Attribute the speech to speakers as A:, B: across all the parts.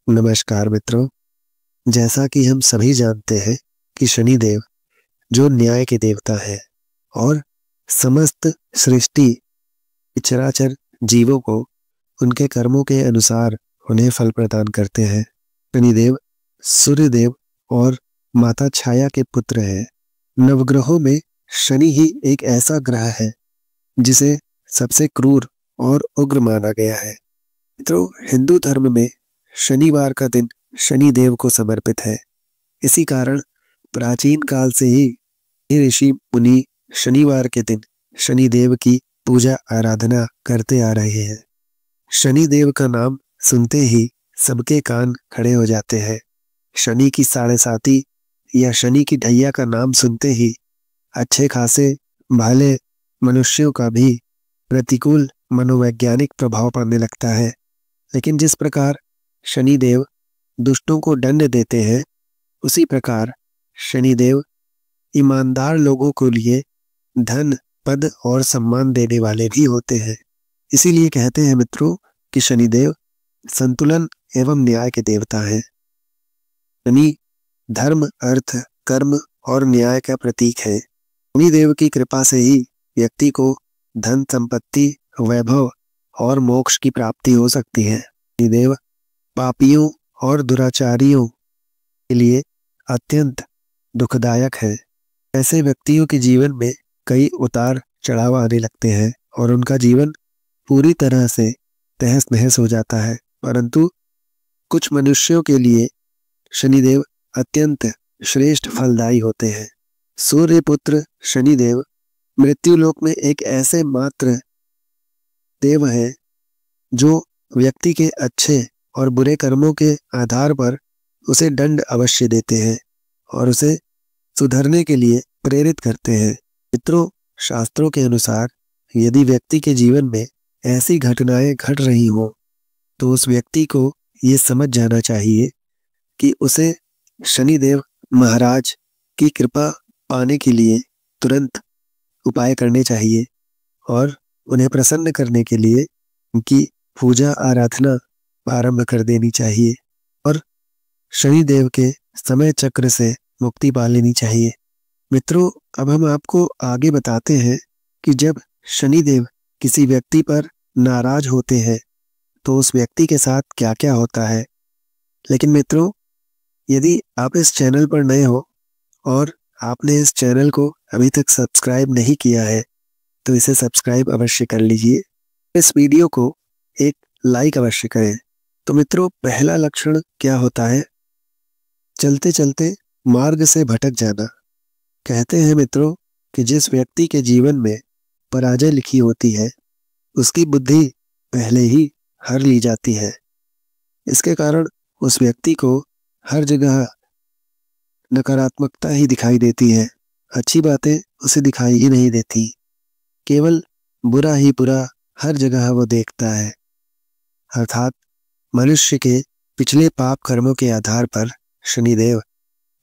A: नमस्कार मित्रों। जैसा कि हम सभी जानते हैं कि शनिदेव जो न्याय के देवता है और समस्त सृष्टि चराचर जीवों को उनके कर्मों के अनुसार उन्हें फल प्रदान करते हैं। शनिदेव सूर्यदेव और माता छाया के पुत्र हैं। नवग्रहों में शनि ही एक ऐसा ग्रह है जिसे सबसे क्रूर और उग्र माना गया है। तो हिंदू धर्म में शनिवार का दिन शनिदेव को समर्पित है। इसी कारण प्राचीन काल से ही ऋषि मुनि शनिवार के दिन शनिदेव की पूजा आराधना करते आ रहे हैं। शनिदेव का नाम सुनते ही सबके कान खड़े हो जाते हैं। शनि की साढ़े साती या शनि की ढैया का नाम सुनते ही अच्छे खासे भाले मनुष्यों का भी प्रतिकूल मनोवैज्ञानिक प्रभाव पड़ने लगता है। लेकिन जिस प्रकार शनिदेव दुष्टों को दंड देते हैं, उसी प्रकार शनिदेव ईमानदार लोगों के लिए धन, पद और सम्मान देने वाले भी होते हैं। इसीलिए कहते हैं मित्रों कि शनिदेव संतुलन एवं न्याय के देवता हैं। शनि धर्म, अर्थ, कर्म और न्याय का प्रतीक है। शनिदेव की कृपा से ही व्यक्ति को धन, संपत्ति, वैभव और मोक्ष की प्राप्ति हो सकती है। शनिदेव पापियों और दुराचारियों के लिए अत्यंत दुखदायक है। ऐसे व्यक्तियों के जीवन में कई उतार चढ़ाव आने लगते हैं और उनका जीवन पूरी तरह से तहस नहस हो जाता है। परंतु कुछ मनुष्यों के लिए शनिदेव अत्यंत श्रेष्ठ फलदायी होते हैं। सूर्य पुत्र शनिदेव मृत्युलोक में एक ऐसे मात्र देव हैं जो व्यक्ति के अच्छे और बुरे कर्मों के आधार पर उसे दंड अवश्य देते हैं और उसे सुधरने के लिए प्रेरित करते हैं। मित्रों, शास्त्रों के अनुसार यदि व्यक्ति के जीवन में ऐसी घटनाएं घट रही हों तो उस व्यक्ति को ये समझ जाना चाहिए कि उसे शनिदेव महाराज की कृपा पाने के लिए तुरंत उपाय करने चाहिए और उन्हें प्रसन्न करने के लिए उनकी पूजा आराधना आरंभ कर देनी चाहिए और शनिदेव के समय चक्र से मुक्ति पा लेनी चाहिए। मित्रों, अब हम आपको आगे बताते हैं कि जब शनिदेव किसी व्यक्ति पर नाराज होते हैं तो उस व्यक्ति के साथ क्या क्या होता है। लेकिन मित्रों, यदि आप इस चैनल पर नए हो और आपने इस चैनल को अभी तक सब्सक्राइब नहीं किया है तो इसे सब्सक्राइब अवश्य कर लीजिए। इस वीडियो को एक लाइक अवश्य करें। तो मित्रों, पहला लक्षण क्या होता है? चलते चलते मार्ग से भटक जाना। कहते हैं मित्रों कि जिस व्यक्ति के जीवन में पराजय लिखी होती है उसकी बुद्धि पहले ही हर ली जाती है। इसके कारण उस व्यक्ति को हर जगह नकारात्मकता ही दिखाई देती है। अच्छी बातें उसे दिखाई ही नहीं देती। केवल बुरा ही बुरा हर जगह वो देखता है। अर्थात मनुष्य के पिछले पाप कर्मों के आधार पर शनिदेव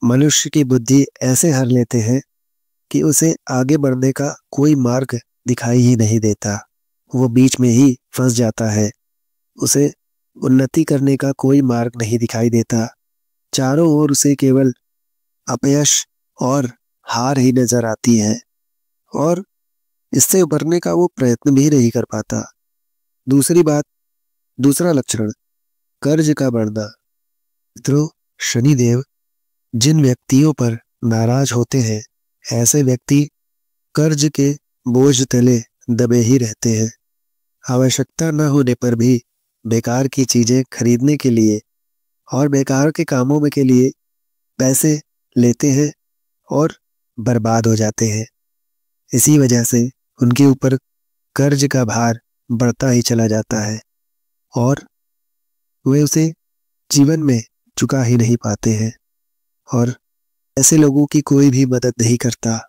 A: मनुष्य की बुद्धि ऐसे हर लेते हैं कि उसे आगे बढ़ने का कोई मार्ग दिखाई ही नहीं देता। वो बीच में ही फंस जाता है। उसे उन्नति करने का कोई मार्ग नहीं दिखाई देता। चारों ओर उसे केवल अपयश और हार ही नजर आती है और इससे उभरने का वो प्रयत्न भी नहीं कर पाता। दूसरी बात, दूसरा लक्षण, कर्ज का बढ़ना। मित्रों, शनिदेव जिन व्यक्तियों पर नाराज होते हैं ऐसे व्यक्ति कर्ज के बोझ तले दबे ही रहते हैं। आवश्यकता न होने पर भी बेकार की चीजें खरीदने के लिए और बेकार के कामों में के लिए पैसे लेते हैं और बर्बाद हो जाते हैं। इसी वजह से उनके ऊपर कर्ज का भार बढ़ता ही चला जाता है और वे उसे जीवन में चुका ही नहीं पाते हैं और ऐसे लोगों की कोई भी मदद नहीं करता।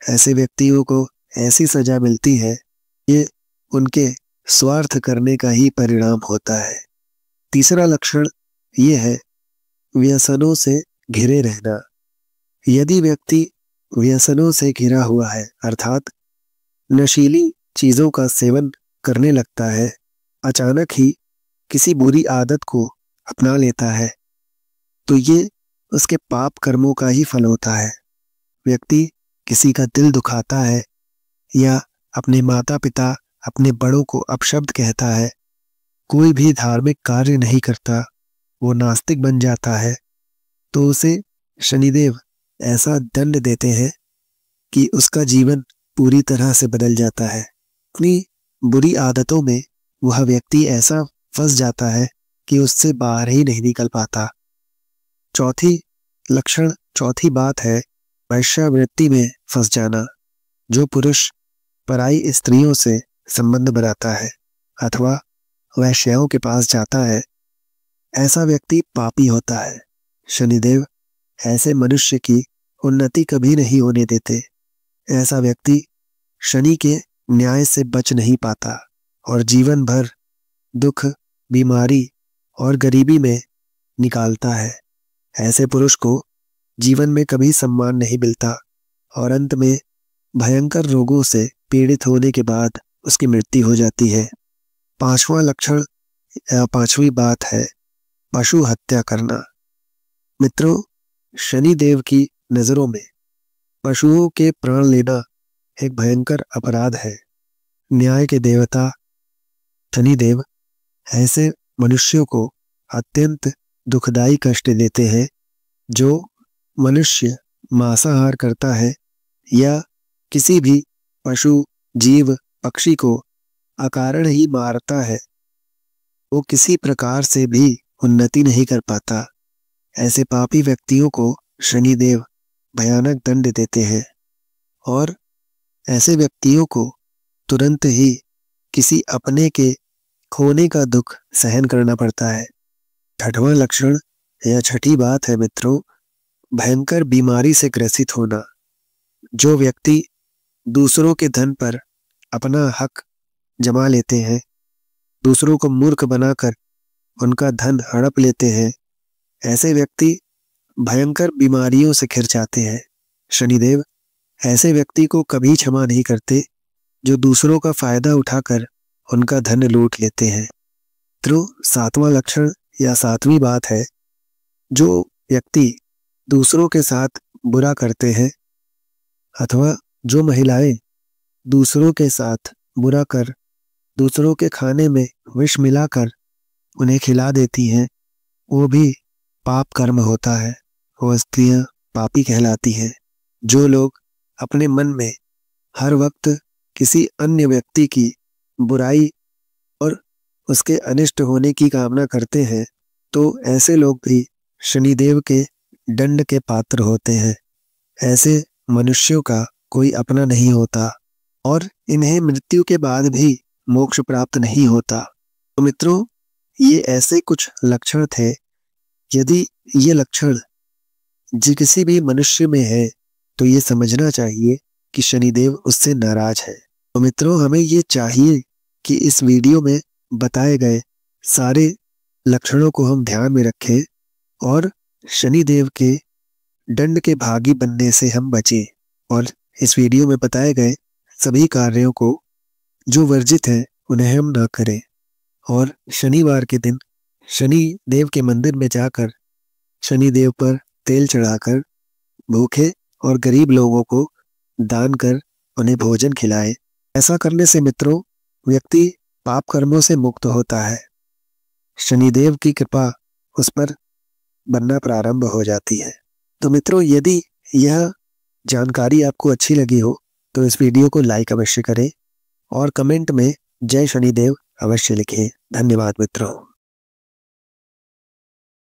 A: ऐसे व्यक्तियों को ऐसी सजा मिलती है, ये उनके स्वार्थ करने का ही परिणाम होता है। तीसरा लक्षण ये है व्यसनों से घिरे रहना। यदि व्यक्ति व्यसनों से घिरा हुआ है अर्थात नशीली चीजों का सेवन करने लगता है, अचानक ही किसी बुरी आदत को अपना लेता है तो ये उसके पाप कर्मों का ही फल होता है। व्यक्ति किसी का दिल दुखाता है या अपने माता पिता, अपने बड़ों को अपशब्द कहता है, कोई भी धार्मिक कार्य नहीं करता, वो नास्तिक बन जाता है, तो उसे शनिदेव ऐसा दंड देते हैं कि उसका जीवन पूरी तरह से बदल जाता है। अपनी बुरी आदतों में वह व्यक्ति ऐसा फंस जाता है कि उससे बाहर ही नहीं निकल पाता। चौथी बात है वैश्यावृत्ति में फंस जाना। जो पुरुष पराई स्त्रियों से संबंध बनाता है अथवा वैश्याओं के पास जाता है, ऐसा व्यक्ति पापी होता है। शनिदेव ऐसे मनुष्य की उन्नति कभी नहीं होने देते। ऐसा व्यक्ति शनि के न्याय से बच नहीं पाता और जीवन भर दुख, बीमारी और गरीबी में निकालता है। ऐसे पुरुष को जीवन में कभी सम्मान नहीं मिलता और अंत में भयंकर रोगों से पीड़ित होने के बाद उसकी मृत्यु हो जाती है। पांचवी बात है पशु हत्या करना। मित्रों, शनि देव की नजरों में पशुओं के प्राण लेना एक भयंकर अपराध है। न्याय के देवता शनिदेव ऐसे मनुष्यों को अत्यंत दुखदाई कष्ट देते हैं। जो मनुष्य मांसाहार करता है या किसी भी पशु, जीव, पक्षी को अकारण ही मारता है, वो किसी प्रकार से भी उन्नति नहीं कर पाता। ऐसे पापी व्यक्तियों को शनिदेव भयानक दंड देते हैं और ऐसे व्यक्तियों को तुरंत ही किसी अपने के खोने का दुख सहन करना पड़ता है। छठवां लक्षण या छठी बात है मित्रों, भयंकर बीमारी से ग्रसित होना। जो व्यक्ति दूसरों के धन पर अपना हक जमा लेते हैं, दूसरों को मूर्ख बनाकर उनका धन हड़प लेते हैं, ऐसे व्यक्ति भयंकर बीमारियों से घिर जाते हैं। शनिदेव ऐसे व्यक्ति को कभी क्षमा नहीं करते जो दूसरों का फायदा उठाकर उनका धन लूट लेते हैं। तो सातवां लक्षण या सातवीं बात है, जो व्यक्ति दूसरों के साथ बुरा करते हैं अथवा जो महिलाएं दूसरों के साथ बुरा कर दूसरों के खाने में विष मिलाकर उन्हें खिला देती हैं, वो भी पाप कर्म होता है। वो स्त्रियां पापी कहलाती हैं। जो लोग अपने मन में हर वक्त किसी अन्य व्यक्ति की बुराई और उसके अनिष्ट होने की कामना करते हैं, तो ऐसे लोग भी शनिदेव के दंड के पात्र होते हैं। ऐसे मनुष्यों का कोई अपना नहीं होता और इन्हें मृत्यु के बाद भी मोक्ष प्राप्त नहीं होता। तो मित्रों, ये ऐसे कुछ लक्षण थे। यदि ये लक्षण किसी भी मनुष्य में है तो ये समझना चाहिए कि शनिदेव उससे नाराज है। तो मित्रों, हमें ये चाहिए कि इस वीडियो में बताए गए सारे लक्षणों को हम ध्यान में रखें और शनिदेव के दंड के भागी बनने से हम बचें और इस वीडियो में बताए गए सभी कार्यों को जो वर्जित हैं उन्हें हम ना करें और शनिवार के दिन शनि देव के मंदिर में जाकर शनि देव पर तेल चढ़ाकर भूखे और गरीब लोगों को दान कर उन्हें भोजन खिलाए। ऐसा करने से मित्रों व्यक्ति पाप कर्मों से मुक्त होता है। शनिदेव की कृपा उस पर बनना प्रारंभ हो जाती है। तो मित्रों, यदि यह जानकारी आपको अच्छी लगी हो तो इस वीडियो को लाइक अवश्य करें और कमेंट में जय शनिदेव अवश्य लिखें। धन्यवाद मित्रों।